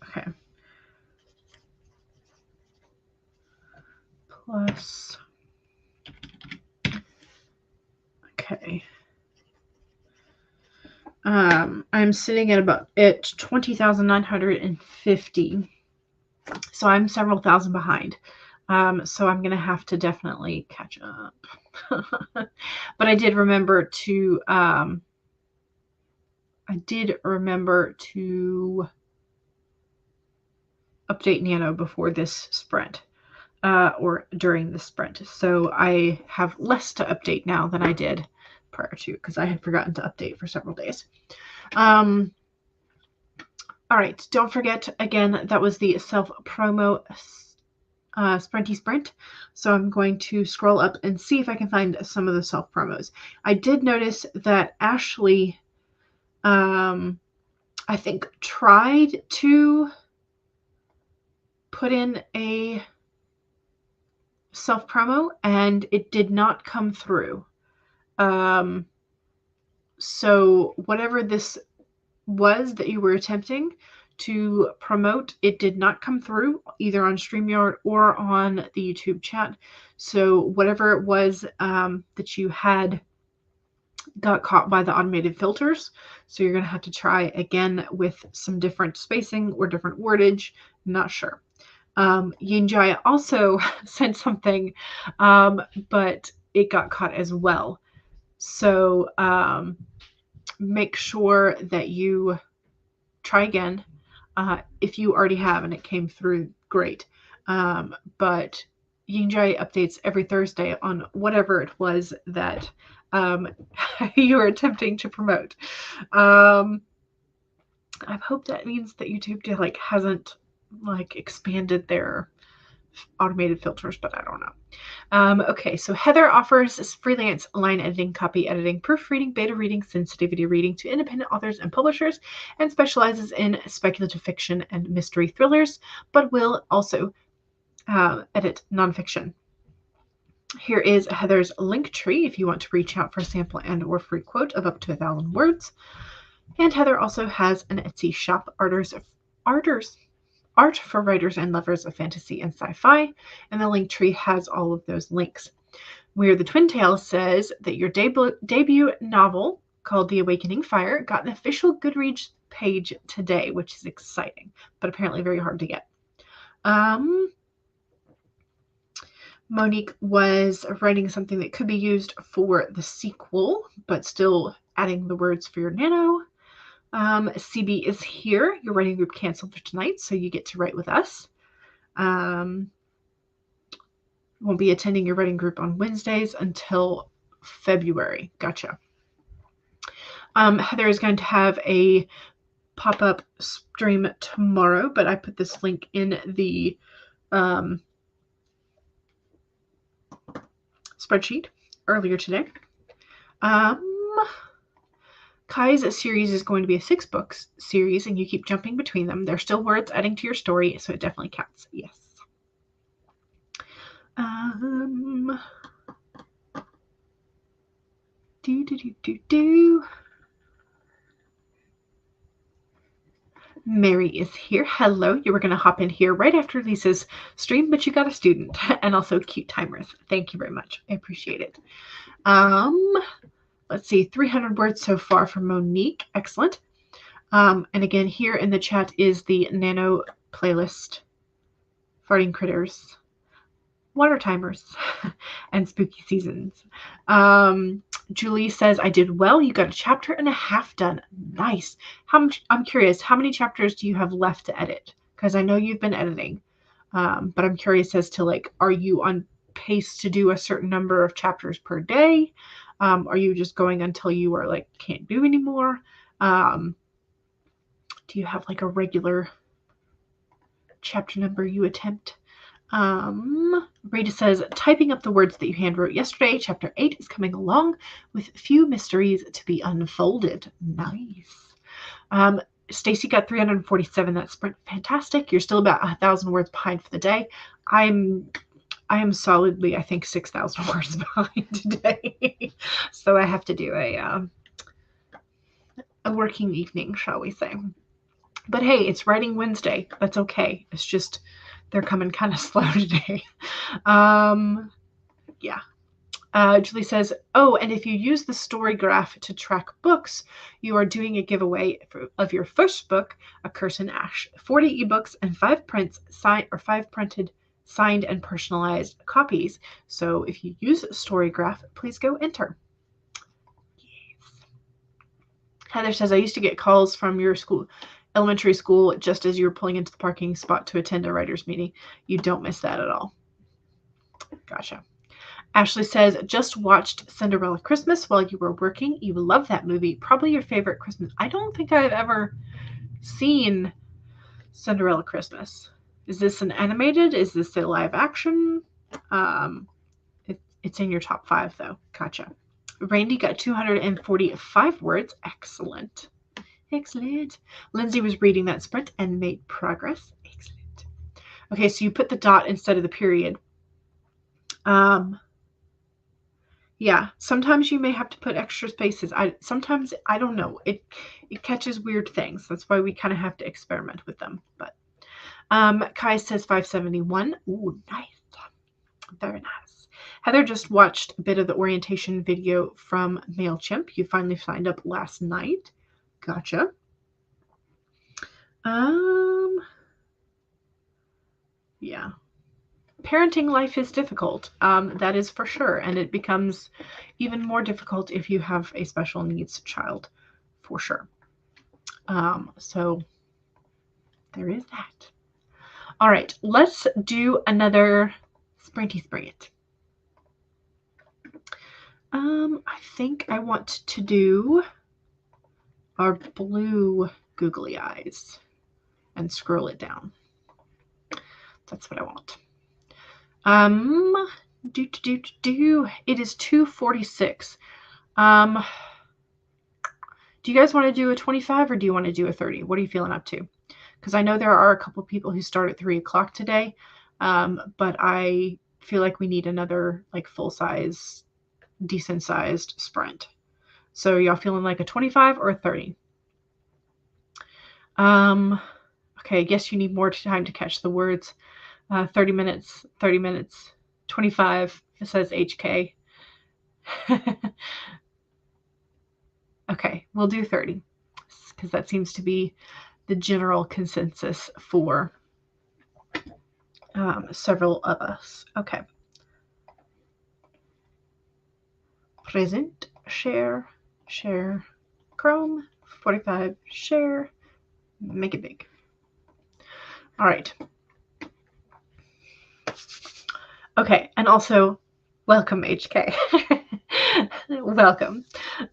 okay. Plus okay. I'm sitting at about 20,950. So I'm several thousand behind. So I'm gonna have to definitely catch up. But I did remember to update Nano before this sprint, or during the sprint. So I have less to update now than I did prior to, because I had forgotten to update for several days. All right, don't forget, again, that was the self-promo sprinty sprint. So I'm going to scroll up and see if I can find some of the self-promos. I did notice that Ashley, I think, tried to put in a self-promo and it did not come through. So whatever this was that you were attempting to promote, it did not come through either on StreamYard or on the YouTube chat. So whatever it was that you had got caught by the automated filters. So you're going to have to try again with some different spacing or different wordage. Not sure. Yinjaya also sent something, but it got caught as well. So make sure that you try again. If you already have and it came through, great. But Yinjai updates every Thursday on whatever it was that you are attempting to promote. I hope that means that YouTube hasn't expanded their automated filters, but I don't know. Okay, so Heather offers freelance line editing, copy editing, proofreading, beta reading, sensitivity reading to independent authors and publishers, and specializes in speculative fiction and mystery thrillers, but will also edit nonfiction. Here is Heather's link tree if you want to reach out for a sample and or free quote of up to 1,000 words. And Heather also has an Etsy shop, Art for Writers and Lovers of Fantasy and Sci-Fi, and the link tree has all of those links. Where the Twin Tail says that your debut novel called The Awakening Fire got an official Goodreads page today, which is exciting, but apparently very hard to get. Monique was writing something that could be used for the sequel, but still adding the words for your nano. CB is here. Your writing group canceled for tonight, so you get to write with us. Won't be attending your writing group on Wednesdays until February. Gotcha. Heather is going to have a pop-up stream tomorrow, but I put this link in the spreadsheet earlier today. Kai's series is going to be a 6-book series, and you keep jumping between them. There's still words adding to your story, so it definitely counts. Yes. Mary is here. Hello. You were going to hop in here right after Lisa's stream, but you got a student and also cute timers. Thank you very much. I appreciate it. Let's see, 300 words so far from Monique. Excellent. And again, here in the chat is the Nano playlist, Farting Critters, Water Timers, and Spooky Seasons. Julie says, I did well. You got a chapter and a half done. Nice. I'm curious, how many chapters do you have left to edit? Because I know you've been editing, but I'm curious as to, like, are you on pace to do a certain number of chapters per day? Are you just going until you are like, can't do anymore? Do you have like a regular chapter number you attempt? Rita says, typing up the words that you hand wrote yesterday. Chapter 8 is coming along with few mysteries to be unfolded. Nice. Stacy got 347. That sprint. Fantastic. You're still about 1,000 words behind for the day. I am solidly, I think, 6,000 words behind today. So I have to do a working evening, shall we say. But hey, it's Writing Wednesday. That's okay. It's just they're coming kind of slow today. Yeah. Julie says, oh, and if you use the story graph to track books, you are doing a giveaway of your first book, A Curse in Ash. 40 ebooks and 5 prints, 5 printed, signed, and personalized copies. So if you use StoryGraph, please go enter. Yes. Heather says, I used to get calls from your school, elementary school, just as you were pulling into the parking spot to attend a writer's meeting. You don't miss that at all. Gotcha. Ashley says, just watched Cinderella Christmas while you were working. You love that movie. Probably your favorite Christmas. I don't think I've ever seen Cinderella Christmas. Is this an animated? Is this a live action? It's in your top 5, though. Gotcha. Randy got 245 words. Excellent. Excellent. Lindsay was reading that sprint and made progress. Excellent. Okay, so you put the dot instead of the period. Yeah, sometimes you may have to put extra spaces. Sometimes I don't know. It catches weird things. That's why we kind of have to experiment with them. But Kai says 571. Ooh, nice. Very nice. Heather just watched a bit of the orientation video from MailChimp. You finally signed up last night. Gotcha. Yeah. Parenting life is difficult. That is for sure. And it becomes even more difficult if you have a special needs child, for sure. So there is that. All right, let's do another sprinty sprint. I think I want to do our blue googly eyes and scroll it down. That's what I want. It is 2:46. Do you guys want to do a 25 or do you want to do a 30? What are you feeling up to? Because I know there are a couple people who start at 3 o'clock today, but I feel like we need another like full-size, decent-sized sprint. So y'all feeling like a 25 or a 30? Okay, I guess you need more time to catch the words. 30 minutes, 30 minutes, 25. It says HK. Okay, we'll do 30 because that seems to be the general consensus for several of us. Okay. Present, share, share, Chrome, 45, share, make it big. All right. Okay, and also welcome HK. Welcome.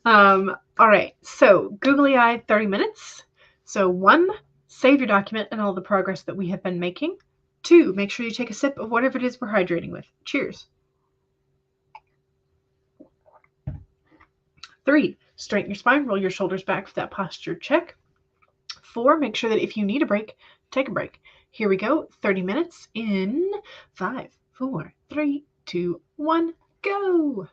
All right, so googly eye 30 minutes. So 1, save your document and all the progress that we have been making. 2, make sure you take a sip of whatever it is we're hydrating with. Cheers. 3, straighten your spine, roll your shoulders back for that posture check. 4, make sure that if you need a break, take a break. Here we go, 30 minutes in 5, 4, 3, 2, 1, go.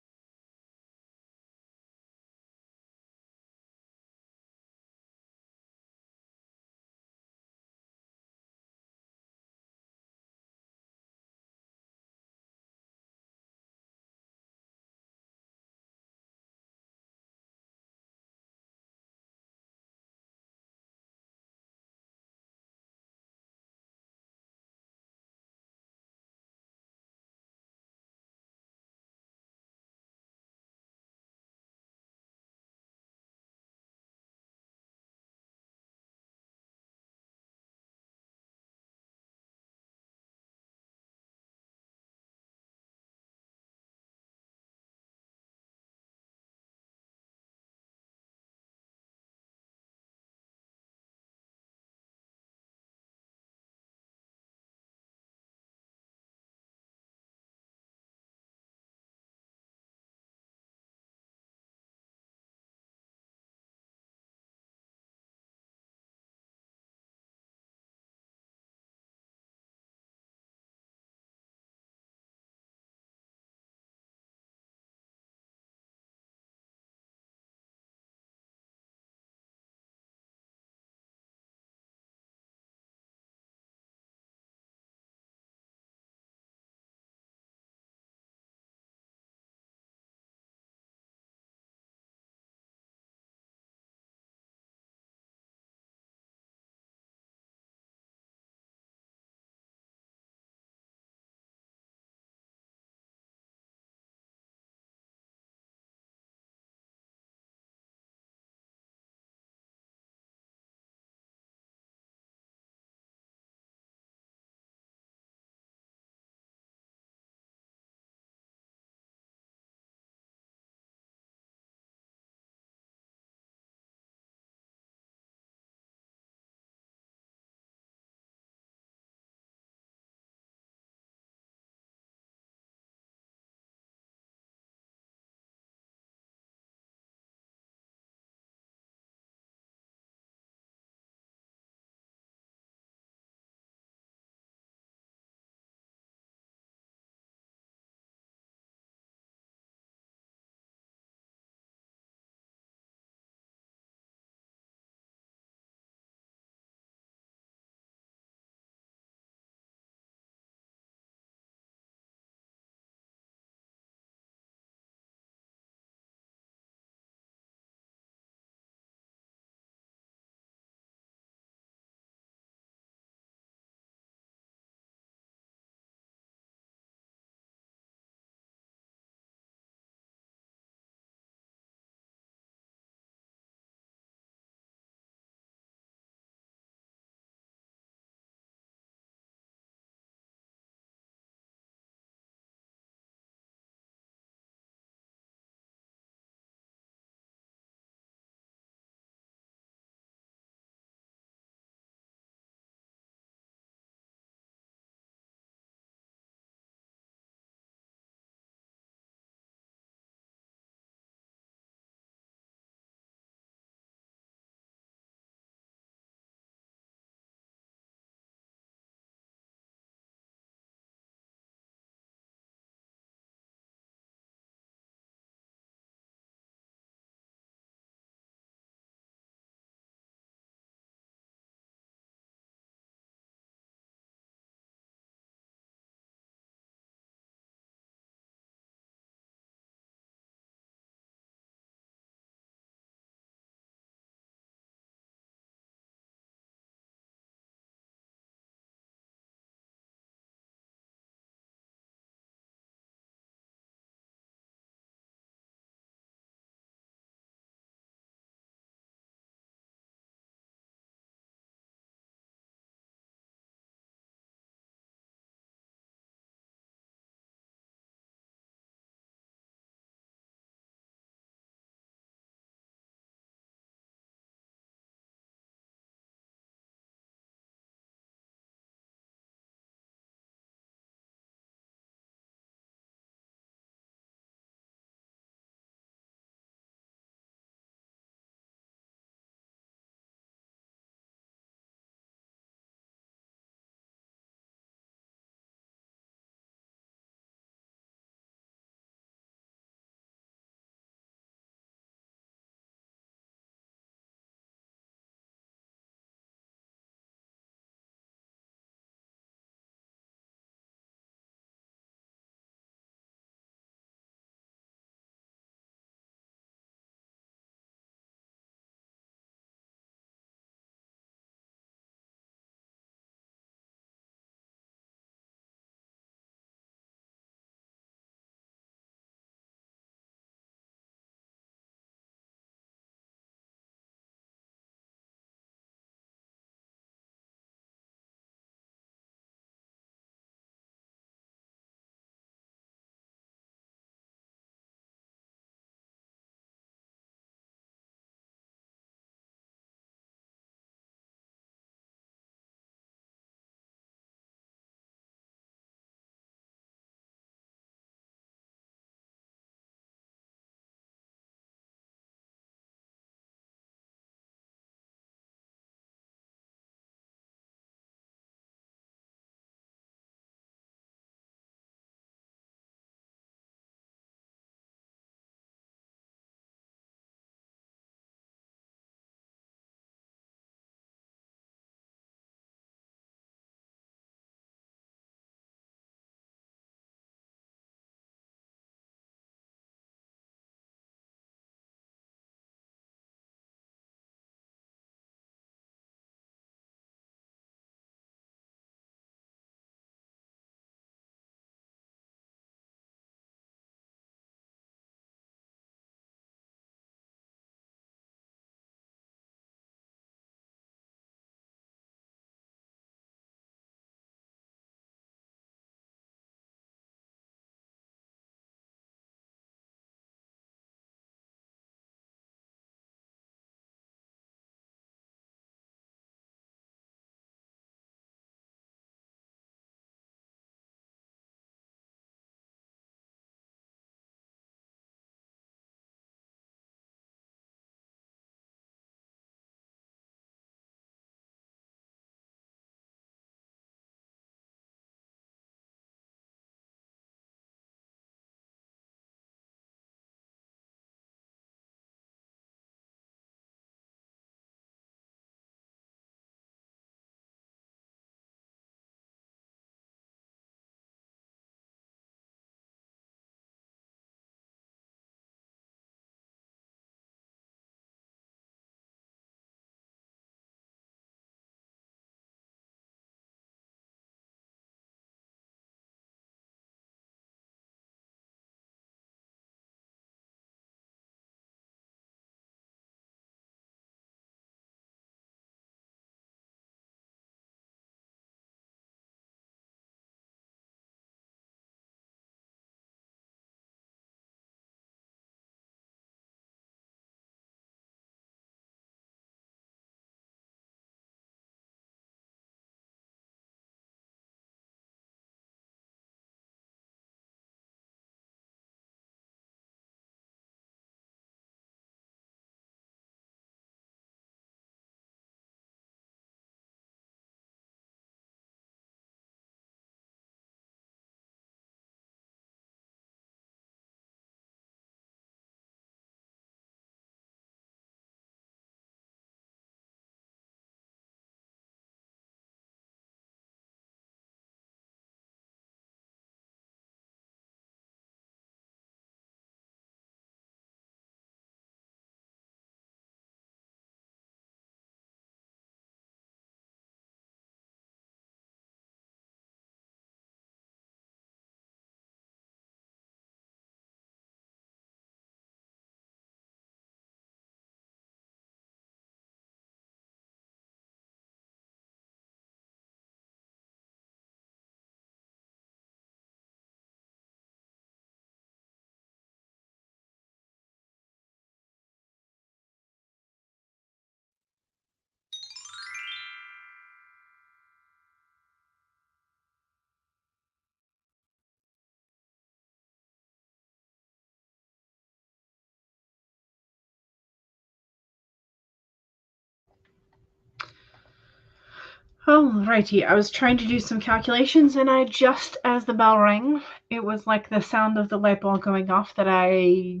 Alrighty, I was trying to do some calculations, and just as the bell rang, it was like the sound of the light bulb going off that I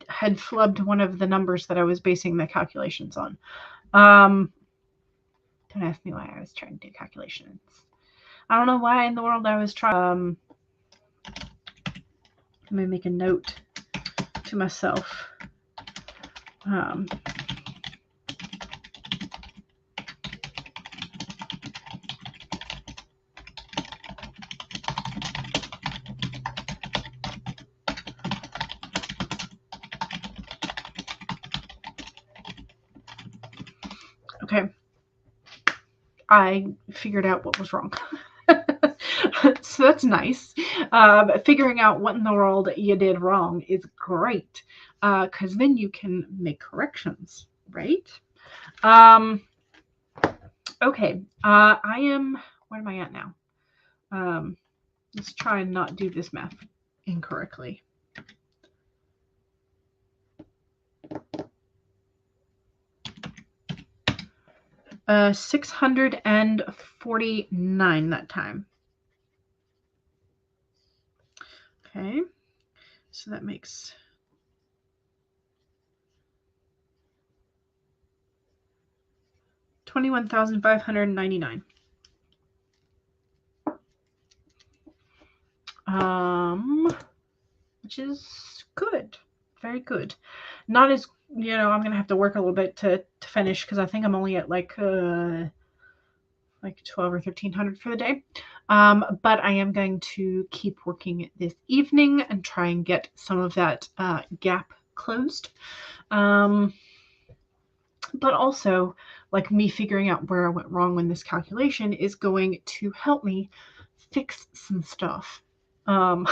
had flubbed one of the numbers that I was basing the calculations on. Don't ask me why I was trying to do calculations. I don't know why in the world I was trying. Let me make a note to myself. Okay. I figured out what was wrong. So that's nice. Figuring out what in the world you did wrong is great, because then you can make corrections, right? Okay. Where am I at now? Let's try and not do this math incorrectly. Uh, 649 that time. Okay, so that makes 21,599. Which is good, very good. Not as, I'm gonna have to work a little bit to finish, because I think I'm only at like 12 or 1,300 for the day. But I am going to keep working this evening and try and get some of that gap closed. But also, like, me figuring out where I went wrong in this calculation is going to help me fix some stuff. So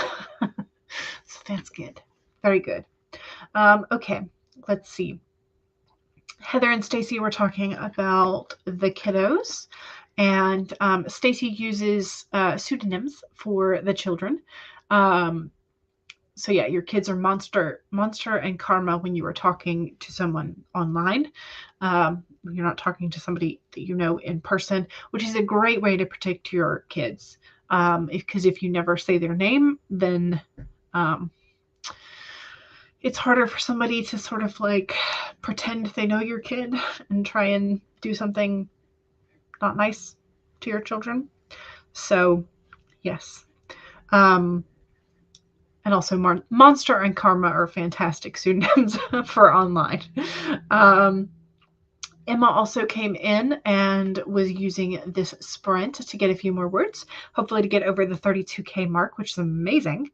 that's good. Very good. Okay, let's see. Heather and Stacy were talking about the kiddos, and Stacy uses pseudonyms for the children. So yeah, your kids are Monster and Karma when you are talking to someone online. You're not talking to somebody that you know in person, which is a great way to protect your kids. Because if you never say their name, then it's harder for somebody to sort of like pretend they know your kid and try and do something not nice to your children. So yes. And also Monster and Karma are fantastic pseudonyms for online. Emma also came in and was using this sprint to get a few more words, hopefully to get over the 32K mark, which is amazing.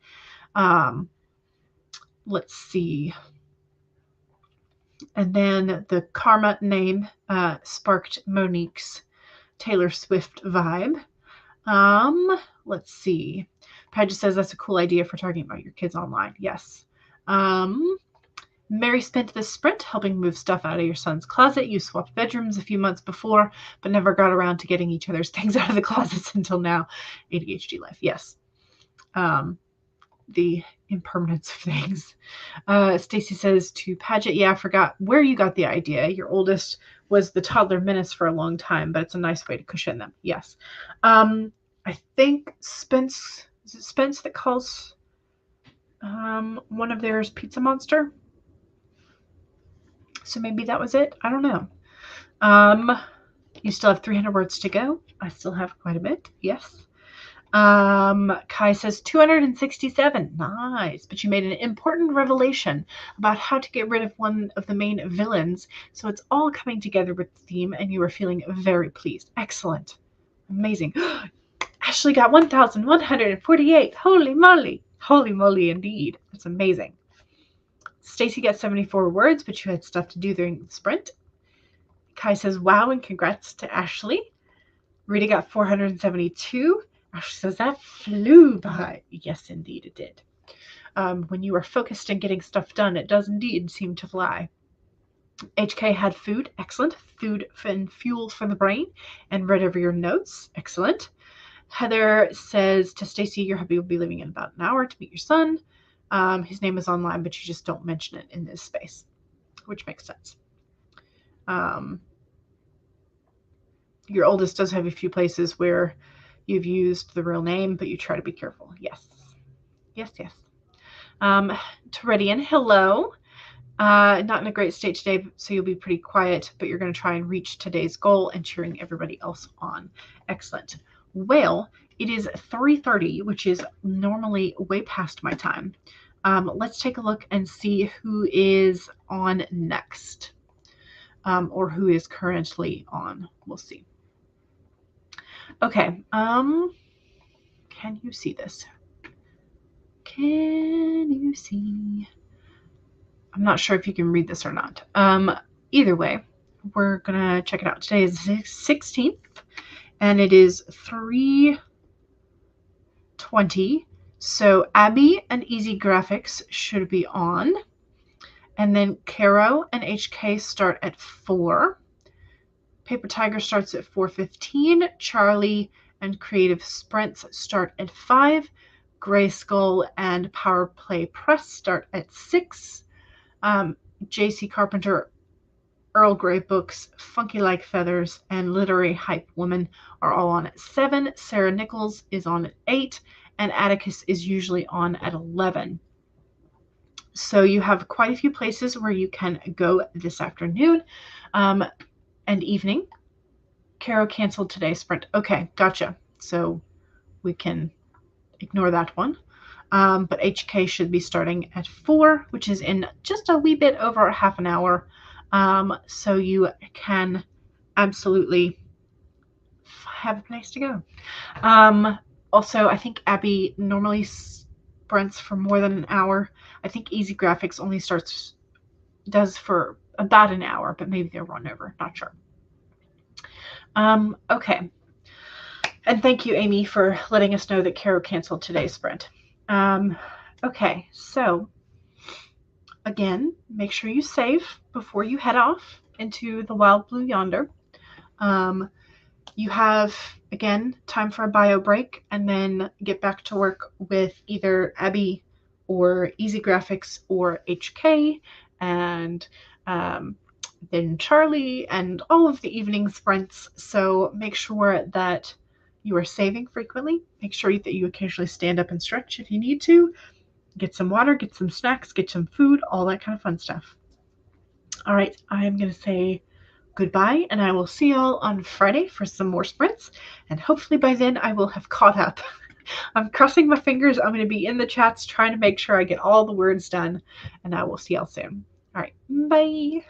Let's see. And then the Karma name sparked Monique's Taylor Swift vibe. Let's see. Padgett says that's a cool idea for talking about your kids online. Yes. Mary spent the sprint helping move stuff out of your son's closet. You swapped bedrooms a few months before, but never got around to getting each other's things out of the closets until now. ADHD life. Yes. The impermanence of things. Stacy says to Padgett, yeah, I forgot where you got the idea. Your oldest was the toddler menace for a long time, but it's a nice way to cushion them. Yes. I think Spence, is it Spence that calls one of theirs Pizza Monster? So maybe that was it. I don't know. You still have 300 words to go. I still have quite a bit. Yes. Kai says 267. Nice. But you made an important revelation about how to get rid of one of the main villains. So it's all coming together with the theme, and you were feeling very pleased. Excellent. Amazing. Ashley got 1,148. Holy moly. Holy moly indeed. That's amazing. Stacy got 74 words, but you had stuff to do during the sprint. Kai says, wow, and congrats to Ashley. Rita got 472. Ashley says, that flew by. Yes, indeed it did. When you are focused and getting stuff done, it does indeed seem to fly. HK had food. Excellent. Food and fuel for the brain. And read over your notes. Excellent. Heather says to Stacy, your hubby will be leaving in about an hour to meet your son. His name is online, but you just don't mention it in this space, which makes sense. Your oldest does have a few places where you've used the real name, but you try to be careful. Yes. Yes, yes. Teridian, hello. Not in a great state today, so you'll be pretty quiet, but you're going to try and reach today's goal and cheering everybody else on. Excellent. Well, it is 3:30, which is normally way past my time. Let's take a look and see who is on next, or who is currently on. We'll see. Okay. Can you see this? Can you see? I'm not sure if you can read this or not. Either way, we're going to check it out. Today is the 16th, and it is 3:20. So Abby and Easy Graphics should be on. And then Caro and HK start at 4. Paper Tiger starts at 4:15. Charlie and Creative Sprints start at 5. Gray Skull and Power Play Press start at 6. JC Carpenter, Earl Grey Books, Funky Like Feathers, and Literary Hype Woman are all on at 7. Sarah Nichols is on at 8, and Atticus is usually on at 11. So you have quite a few places where you can go this afternoon and evening. Caro canceled today's sprint. Okay, gotcha. So we can ignore that one. But HK should be starting at 4, which is in just a wee bit over half an hour. So you can absolutely have a place to go. Also, I think Abby normally sprints for more than an hour. I think Easy Graphics only does for about an hour, but maybe they'll run over. Not sure. Okay. And thank you, Amy, for letting us know that Caro canceled today's sprint. Okay, so again, make sure you save before you head off into the wild blue yonder. You have, again, time for a bio break, and then get back to work with either Abby or Easy Graphics or HK, and then Charlie, and all of the evening sprints. So make sure that you are saving frequently. Make sure that you occasionally stand up and stretch if you need to. Get some water, get some snacks, get some food, all that kind of fun stuff. All right, I'm going to say goodbye, and I will see y'all on Friday for some more sprints, and hopefully by then I will have caught up. I'm crossing my fingers. I'm going to be in the chats trying to make sure I get all the words done, and I will see y'all soon. All right, bye.